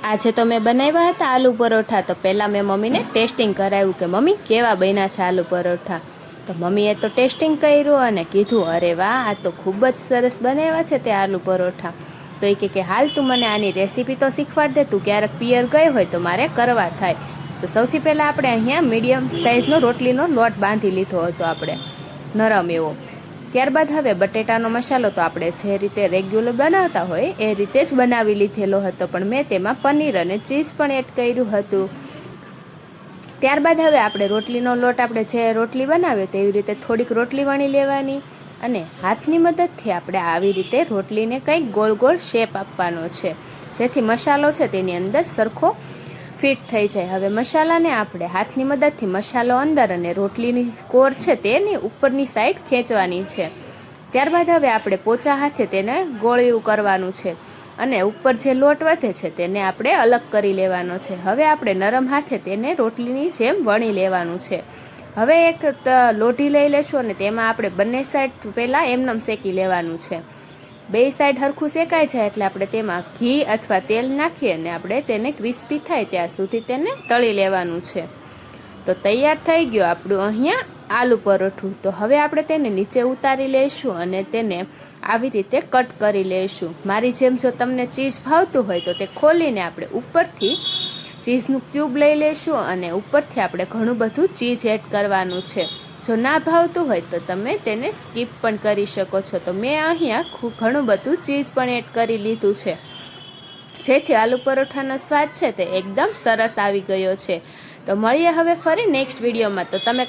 આજે તો મેં બનાવ્યા હતા આલુ પરોઠા। તો પહેલાં મેં મમ્મીને ટેસ્ટિંગ કરાવ્યું કે મમ્મી કેવા બન્યા છે આલુ પરોઠા। તો મમ્મીએ તો ટેસ્ટિંગ કર્યું અને કીધું અરે વાહ આ તો ખૂબ જ સરસ બનાવ્યા છે તે આલુ પરોઠા। તો એ કે હાલ તું મને આની રેસીપી તો શીખવાડ દે, તું ક્યારેક પિયર ગઈ હોય તો મારે કરવા થાય। તો સૌથી પહેલાં આપણે અહીંયા મીડિયમ સાઇઝનો રોટલીનો લોટ બાંધી લીધો હતો આપણે નરમ એવો। ત્યારબાદ હવે બટેટાનો મસાલો તો આપણે જે રીતે રેગ્યુલર બનાવતા હોય એ રીતે જ બનાવી લીધેલો હતો, પણ મેં તેમાં પનીર અને ચીઝ પણ એડ કર્યું હતું। ત્યારબાદ હવે આપણે રોટલીનો લોટ આપણે જે રોટલી બનાવીએ તેવી રીતે થોડીક રોટલી વણી લેવાની અને હાથની મદદથી આપણે આવી રીતે રોટલીને કંઈક ગોળ ગોળ શેપ આપવાનો છે, જેથી મસાલો છે તેની અંદર સરખો ફિટ થઈ જાય। હવે મસાલાને આપણે હાથની મદદથી મસાલો અંદર અને રોટલીની કોર છે તેની ઉપરની સાઈડ ખેંચવાની છે। ત્યારબાદ હવે આપણે પોચા હાથે તેને ગોળિયું કરવાનું છે અને ઉપર જે લોટ વધે છે તેને આપણે અલગ કરી લેવાનો છે। હવે આપણે નરમ હાથે તેને રોટલીની જેમ વણી લેવાનું છે। હવે એક લોઢી લઈ લેશું અને તેમાં આપણે બંને સાઈડ પહેલાં એમનેમ શેકી લેવાનું છે। બે સાઈડ સરખું શેકાઈ જાય એટલે આપણે તેમાં ઘી અથવા તેલ નાખી અને આપણે તેને ક્રિસ્પી થાય ત્યાં સુધી તેને તળી લેવાનું છે। તો તૈયાર થઈ ગયું આપણું અહીંયા આલુ પરોઠું। તો હવે આપણે તેને નીચે ઉતારી લઈશું અને તેને આવી રીતે કટ કરી લઈશું। મારી જેમ જો તમને ચીઝ ભાવતું હોય તો તે ખોલીને આપણે ઉપરથી ચીઝનું ક્યુબ લઈ લઈશું અને ઉપરથી આપણે ઘણું બધું ચીઝ એડ કરવાનું છે। જો ના ભાવતું હોય તો તમે તેને સ્કીપ પણ કરી શકો છો। તો મેં અહીંયા ઘણું બધું ચીઝ પણ એડ કરી લીધું છે, જેથી આલુ પરોઠાનો સ્વાદ છે તે એકદમ સરસ આવી ગયો છે। તો મળીએ હવે ફરી નેક્સ્ટ વિડીયોમાં। તો તમે